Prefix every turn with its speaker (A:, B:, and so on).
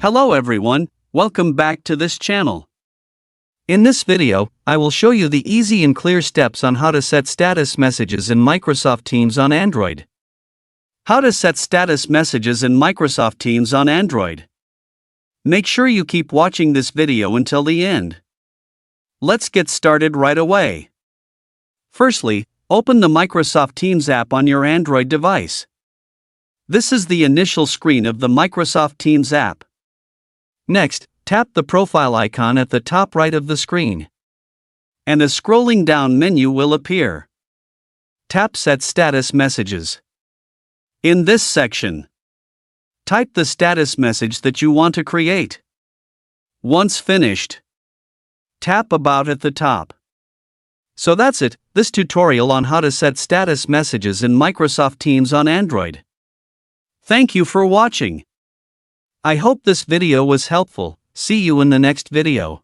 A: Hello everyone, welcome back to this channel. In this video, I will show you the easy and clear steps on how to set status messages in Microsoft Teams on Android. How to set status messages in Microsoft Teams on Android. Make sure you keep watching this video until the end. Let's get started right away. Firstly, open the Microsoft Teams app on your Android device. This is the initial screen of the Microsoft Teams app. Next, tap the profile icon at the top right of the screen, and a scrolling down menu will appear. Tap Set Status Messages. In this section, type the status message that you want to create. Once finished, tap About at the top. So that's it, this tutorial on how to set status messages in Microsoft Teams on Android. Thank you for watching. I hope this video was helpful. See you in the next video.